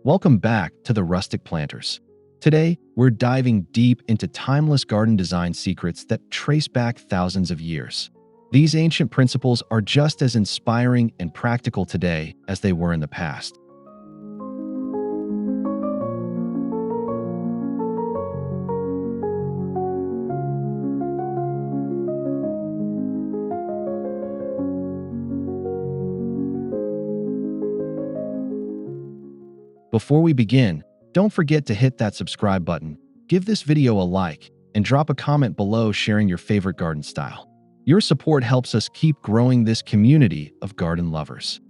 Welcome back to the Rustic Planters. Today, we're diving deep into timeless garden design secrets that trace back thousands of years. These ancient principles are just as inspiring and practical today as they were in the past. Before we begin, don't forget to hit that subscribe button, give this video a like, and drop a comment below sharing your favorite garden style. Your support helps us keep growing this community of garden lovers.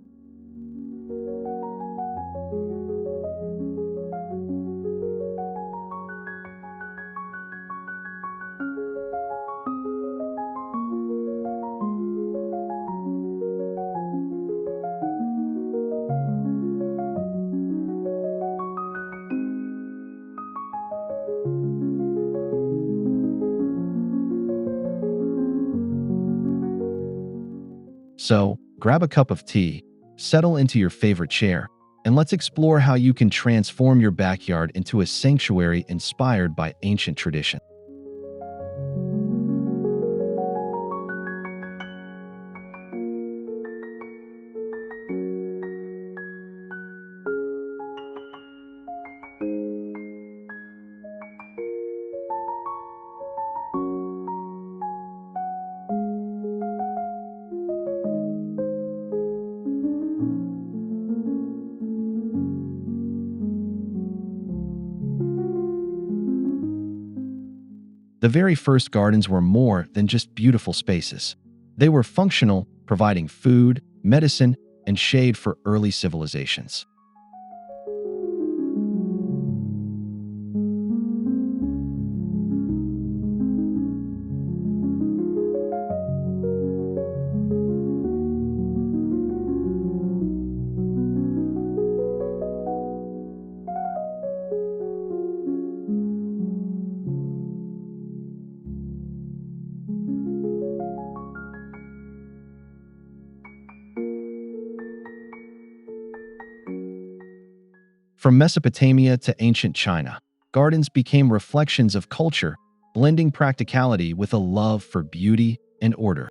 So, grab a cup of tea, settle into your favorite chair, and let's explore how you can transform your backyard into a sanctuary inspired by ancient tradition. The very first gardens were more than just beautiful spaces. They were functional, providing food, medicine, and shade for early civilizations. From Mesopotamia to ancient China, gardens became reflections of culture, blending practicality with a love for beauty and order.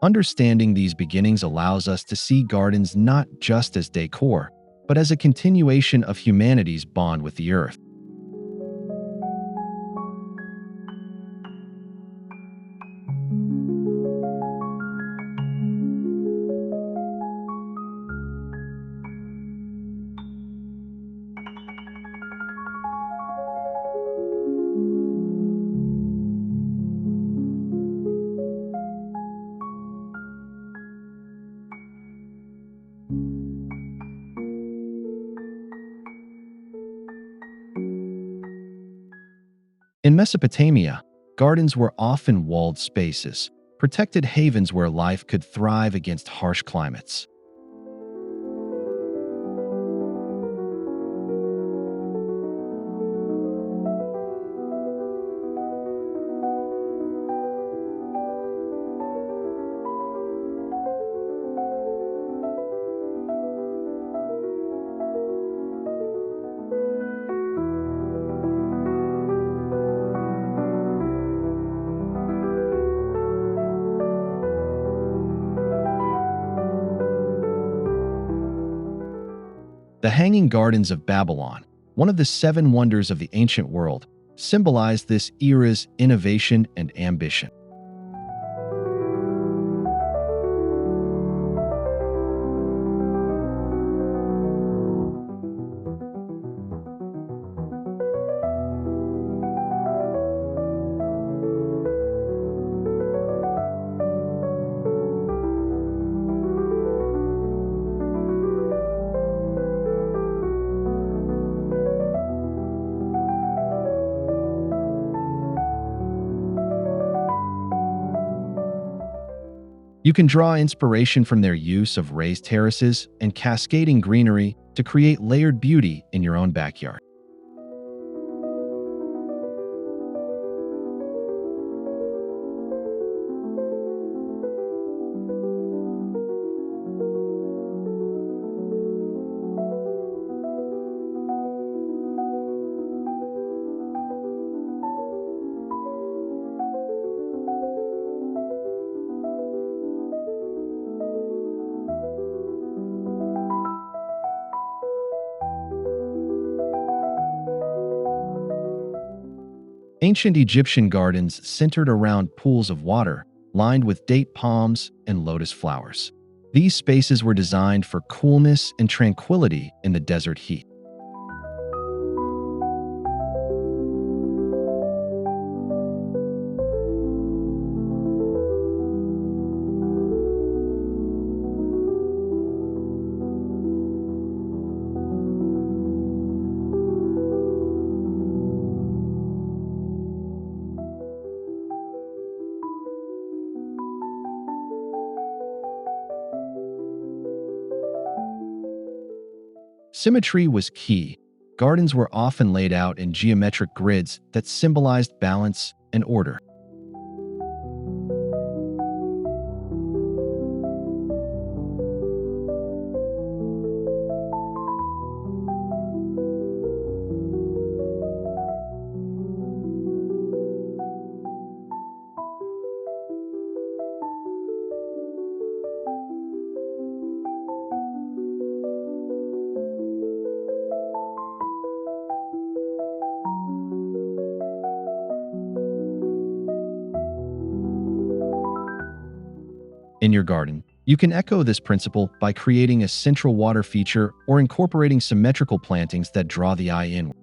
Understanding these beginnings allows us to see gardens not just as decor, but as a continuation of humanity's bond with the earth. In Mesopotamia, gardens were often walled spaces, protected havens where life could thrive against harsh climates. The Hanging Gardens of Babylon, one of the seven wonders of the ancient world, symbolized this era's innovation and ambition. You can draw inspiration from their use of raised terraces and cascading greenery to create layered beauty in your own backyard. Ancient Egyptian gardens centered around pools of water, lined with date palms and lotus flowers. These spaces were designed for coolness and tranquility in the desert heat. Symmetry was key. Gardens were often laid out in geometric grids that symbolized balance and order. In your garden, you can echo this principle by creating a central water feature or incorporating symmetrical plantings that draw the eye inward.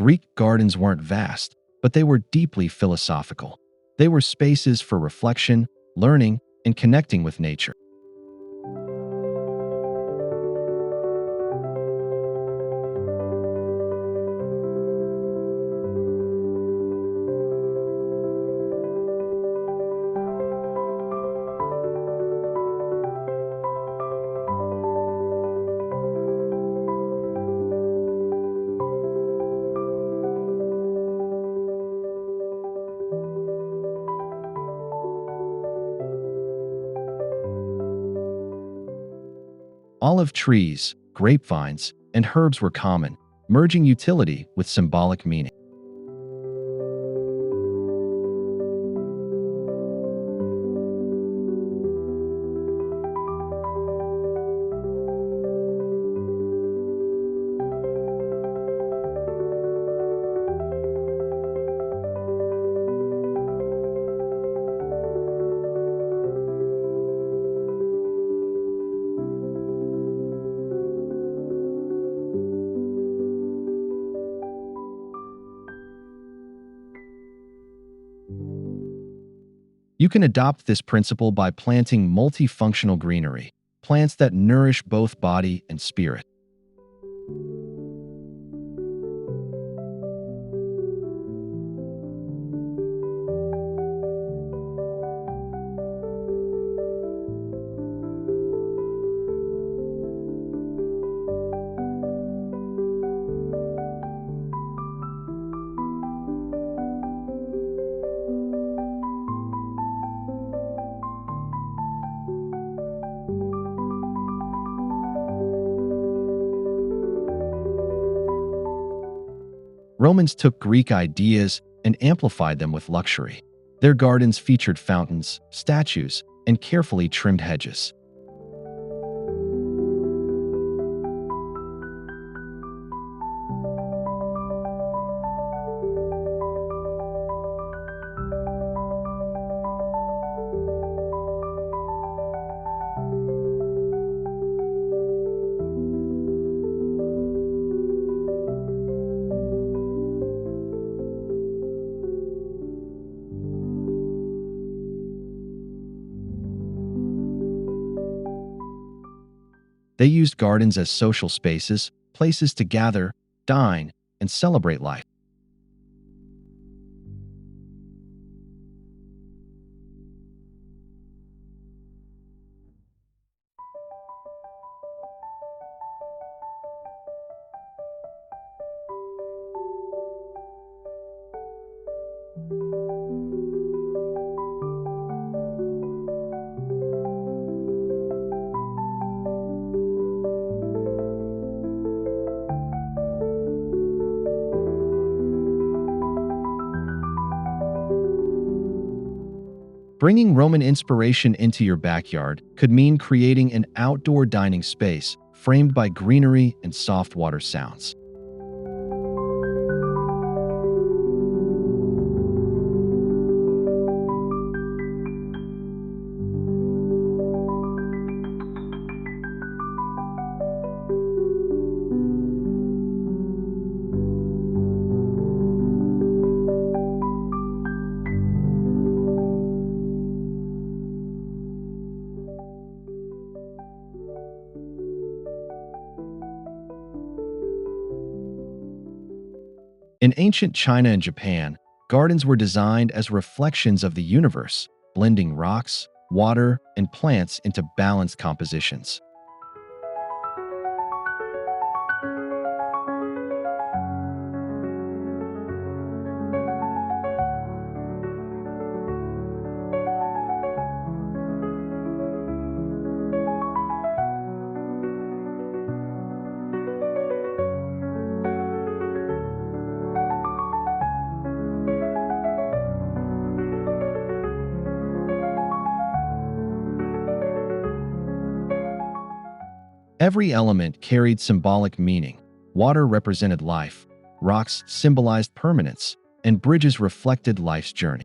Greek gardens weren't vast, but they were deeply philosophical. They were spaces for reflection, learning, and connecting with nature. Olive trees, grapevines, and herbs were common, merging utility with symbolic meaning. You can adopt this principle by planting multifunctional greenery, plants that nourish both body and spirit. Romans took Greek ideas and amplified them with luxury. Their gardens featured fountains, statues, and carefully trimmed hedges. They used gardens as social spaces, places to gather, dine, and celebrate life. Bringing Roman inspiration into your backyard could mean creating an outdoor dining space framed by greenery and soft water sounds. In ancient China and Japan, gardens were designed as reflections of the universe, blending rocks, water, and plants into balanced compositions. Every element carried symbolic meaning. Water represented life, rocks symbolized permanence, and bridges reflected life's journey.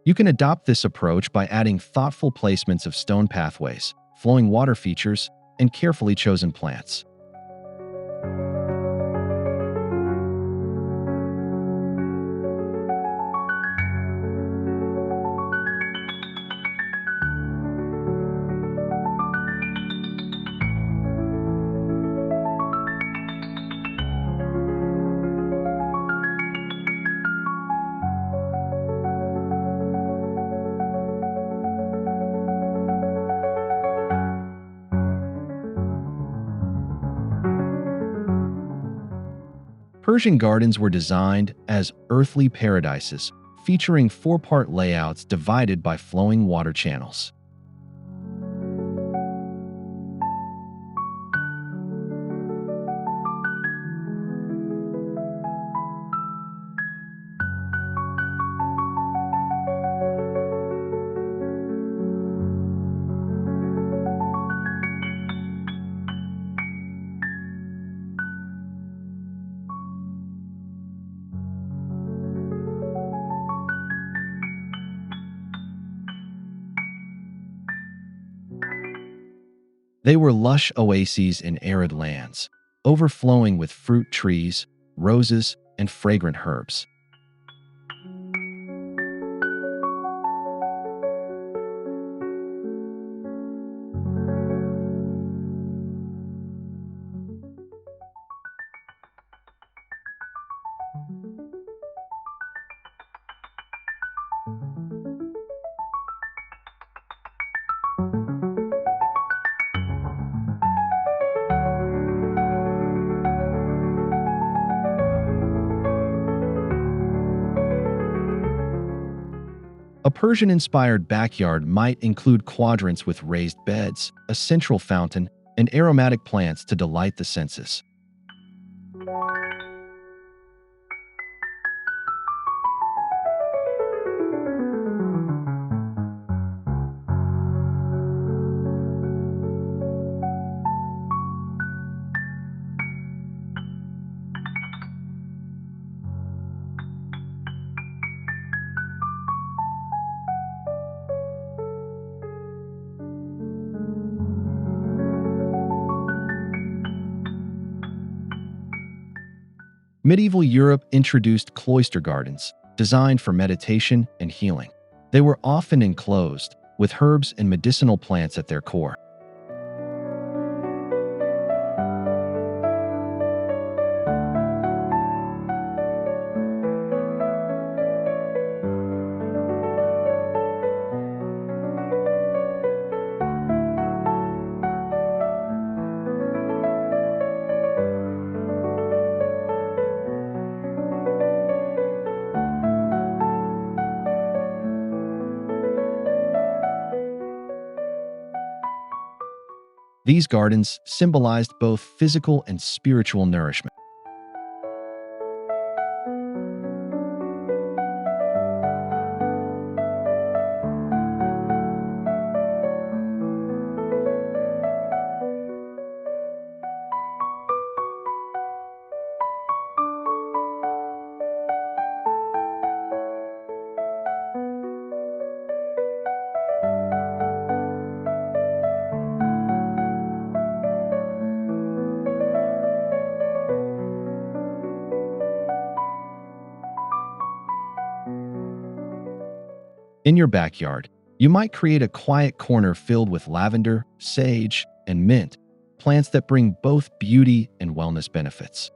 You can adopt this approach by adding thoughtful placements of stone pathways, flowing water features, and carefully chosen plants. Persian gardens were designed as earthly paradises, featuring four-part layouts divided by flowing water channels. They were lush oases in arid lands, overflowing with fruit trees, roses, and fragrant herbs. A Persian-inspired backyard might include quadrants with raised beds, a central fountain, and aromatic plants to delight the senses. Medieval Europe introduced cloister gardens, designed for meditation and healing. They were often enclosed, with herbs and medicinal plants at their core. These gardens symbolized both physical and spiritual nourishment. In your backyard, you might create a quiet corner filled with lavender, sage, and mint, plants that bring both beauty and wellness benefits.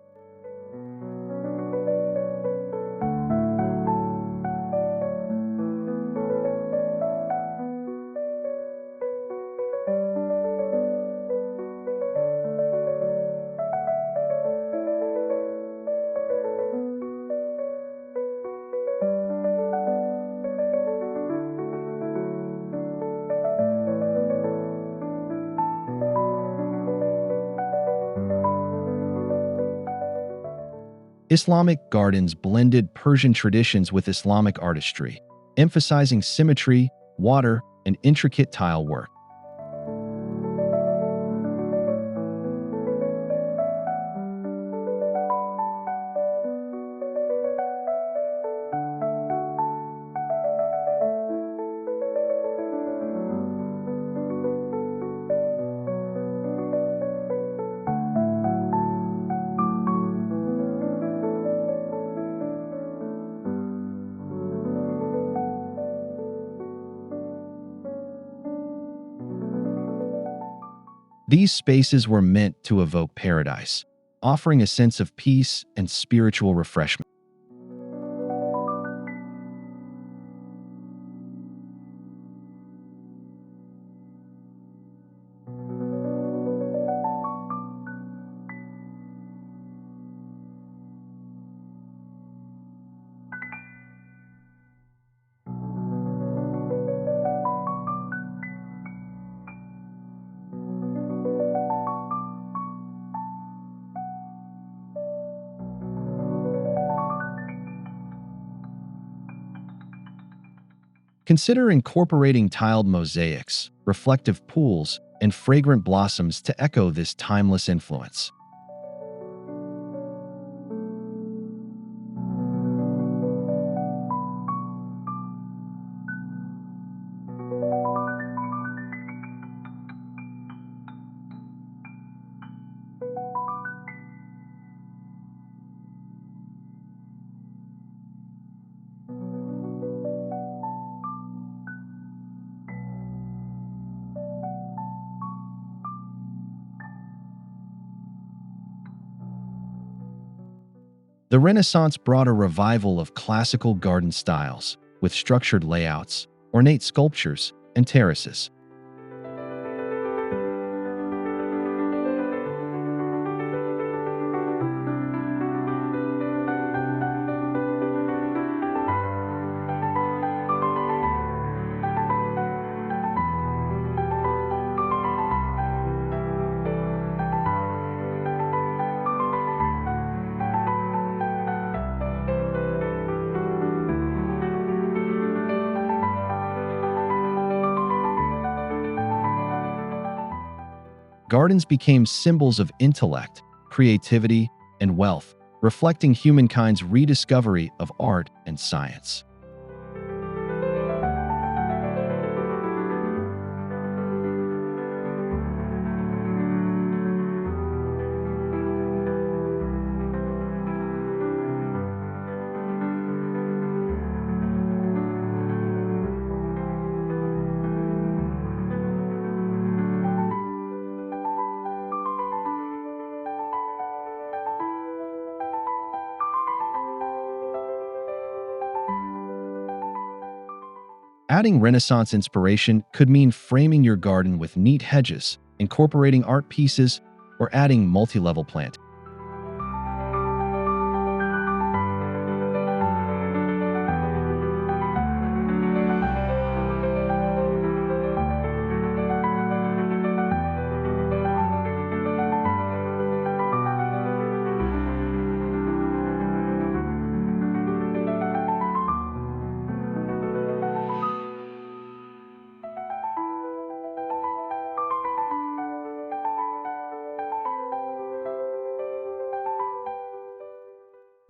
Islamic gardens blended Persian traditions with Islamic artistry, emphasizing symmetry, water, and intricate tile work. These spaces were meant to evoke paradise, offering a sense of peace and spiritual refreshment. Consider incorporating tiled mosaics, reflective pools, and fragrant blossoms to echo this timeless influence. The Renaissance brought a revival of classical garden styles, with structured layouts, ornate sculptures, and terraces. Gardens became symbols of intellect, creativity, and wealth, reflecting humankind's rediscovery of art and science. Adding Renaissance inspiration could mean framing your garden with neat hedges, incorporating art pieces, or adding multi-level planting.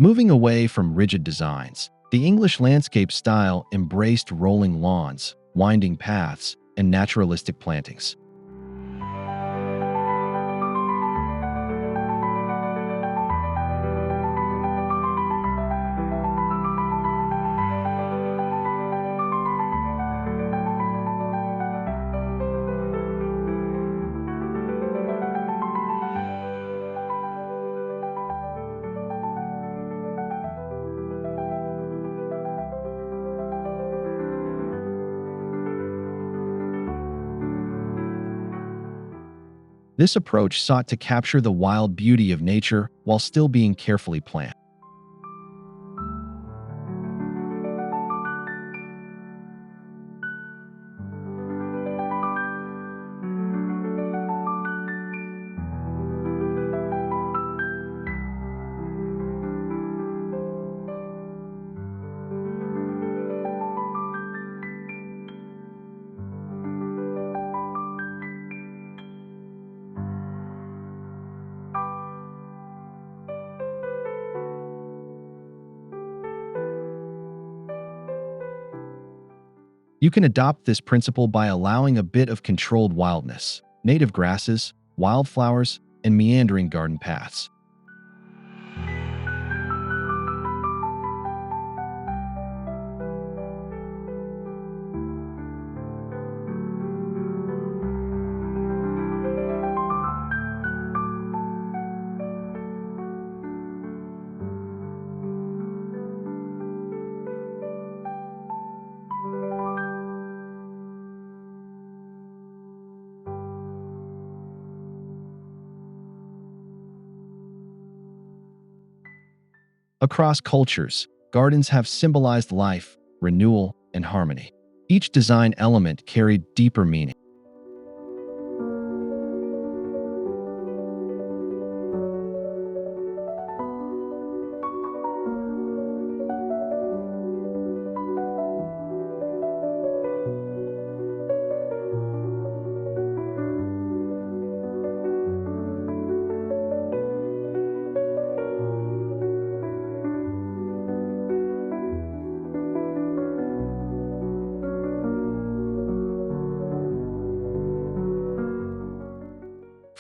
Moving away from rigid designs, the English landscape style embraced rolling lawns, winding paths, and naturalistic plantings. This approach sought to capture the wild beauty of nature while still being carefully planned. You can adopt this principle by allowing a bit of controlled wildness, native grasses, wildflowers, and meandering garden paths. Across cultures, gardens have symbolized life, renewal, and harmony. Each design element carried deeper meaning.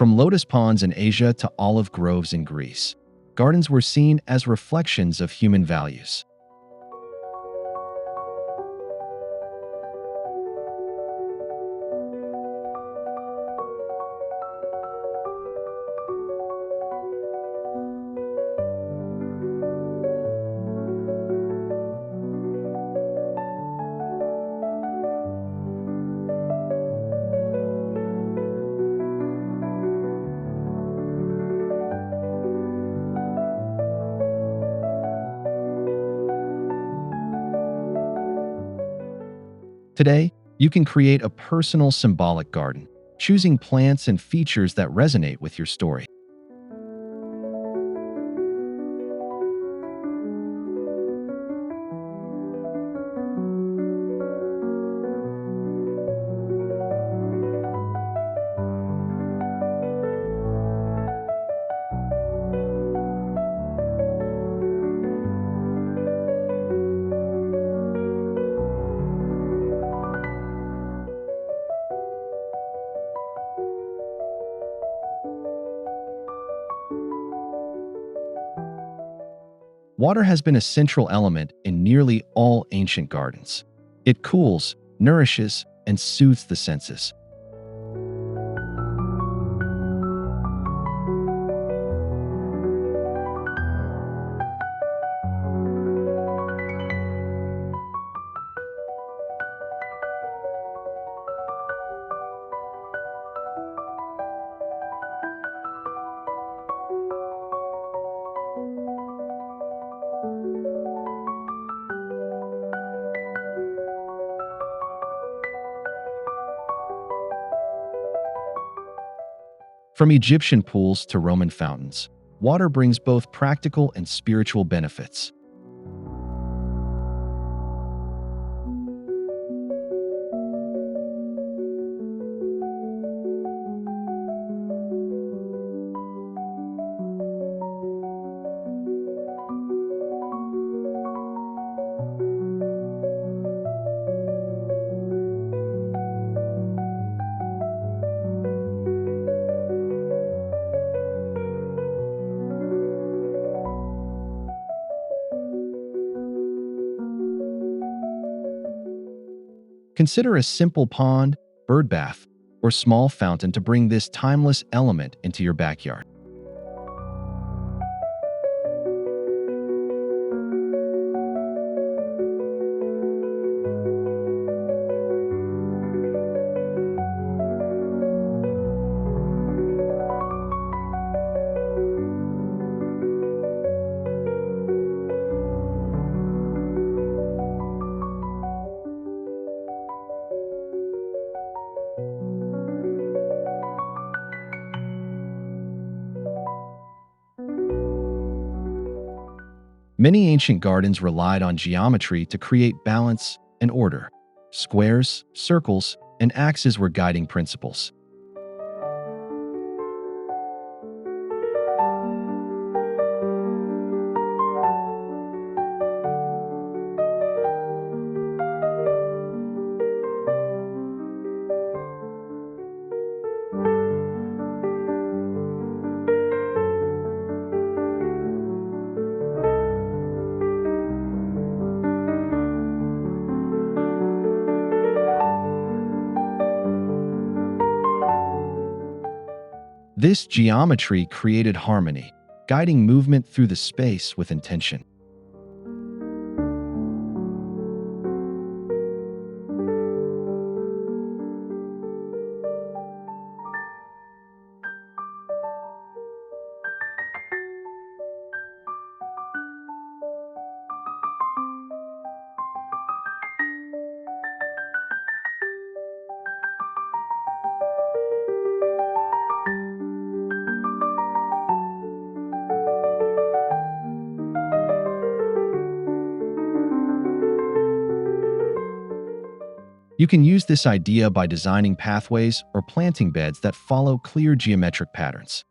From lotus ponds in Asia to olive groves in Greece, gardens were seen as reflections of human values. Today, you can create a personal symbolic garden, choosing plants and features that resonate with your story. Water has been a central element in nearly all ancient gardens. It cools, nourishes, and soothes the senses. From Egyptian pools to Roman fountains, water brings both practical and spiritual benefits. Consider a simple pond, bird bath, or small fountain to bring this timeless element into your backyard. Many ancient gardens relied on geometry to create balance and order. Squares, circles, and axes were guiding principles. This geometry created harmony, guiding movement through the space with intention. You can use this idea by designing pathways or planting beds that follow clear geometric patterns.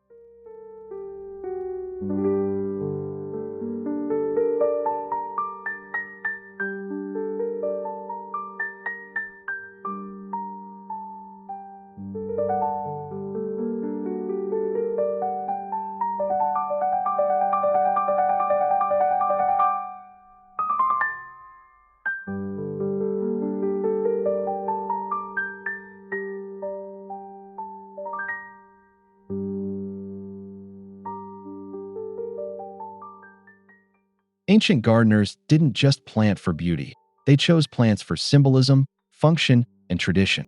Ancient gardeners didn't just plant for beauty. They chose plants for symbolism, function, and tradition.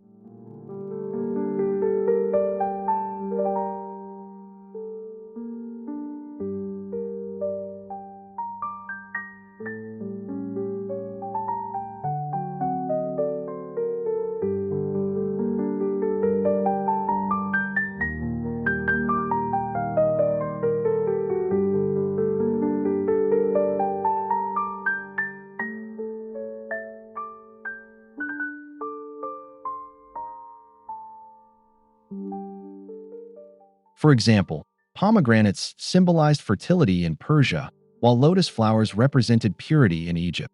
For example, pomegranates symbolized fertility in Persia, while lotus flowers represented purity in Egypt.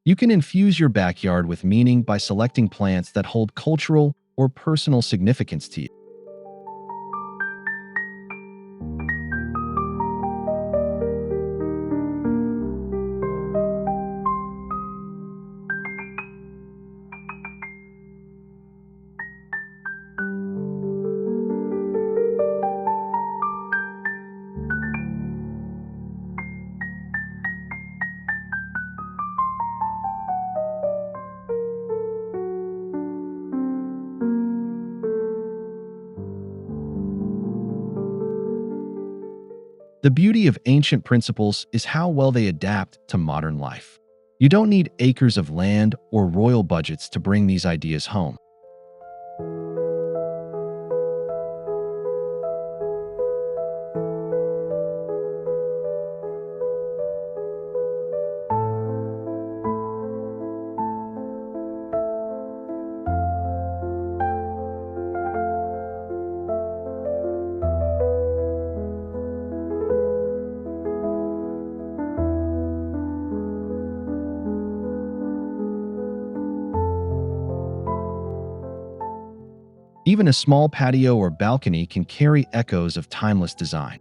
You can infuse your backyard with meaning by selecting plants that hold cultural or personal significance to you. The beauty of ancient principles is how well they adapt to modern life. You don't need acres of land or royal budgets to bring these ideas home. Even a small patio or balcony can carry echoes of timeless design.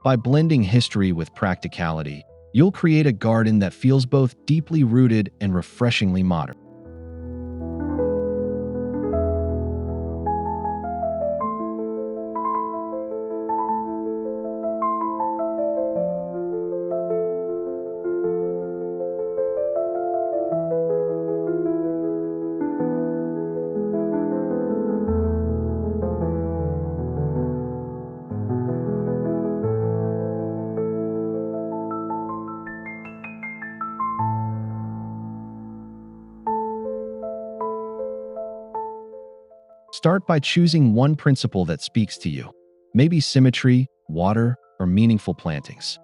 By blending history with practicality, you'll create a garden that feels both deeply rooted and refreshingly modern. Start by choosing one principle that speaks to you, maybe symmetry, water, or meaningful plantings.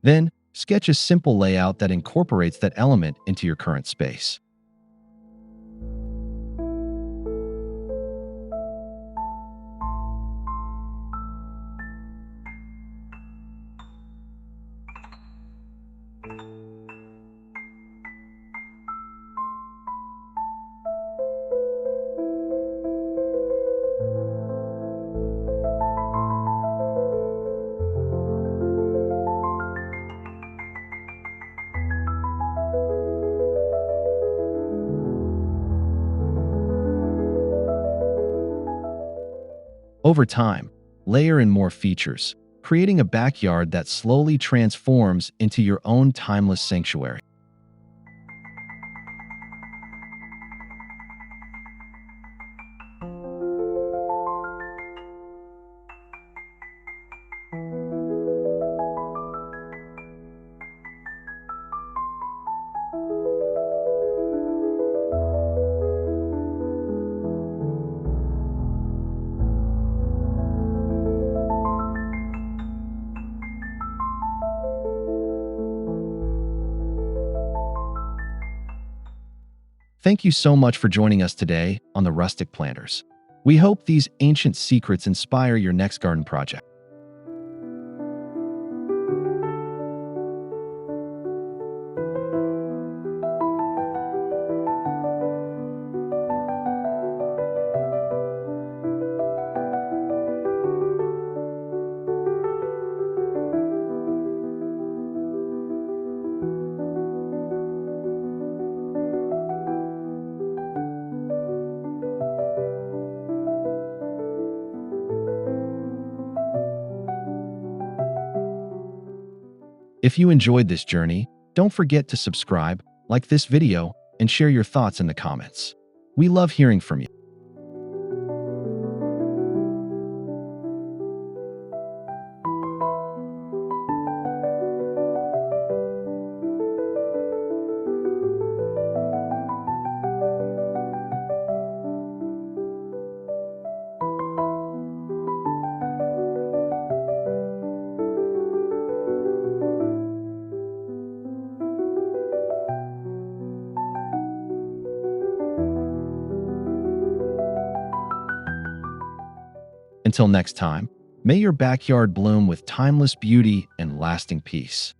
Then, sketch a simple layout that incorporates that element into your current space. Over time, layer in more features, creating a backyard that slowly transforms into your own timeless sanctuary. Thank you so much for joining us today on the Rustic Planters. We hope these ancient secrets inspire your next garden project. If you enjoyed this journey, don't forget to subscribe, like this video, and share your thoughts in the comments. We love hearing from you. Until next time, may your backyard bloom with timeless beauty and lasting peace.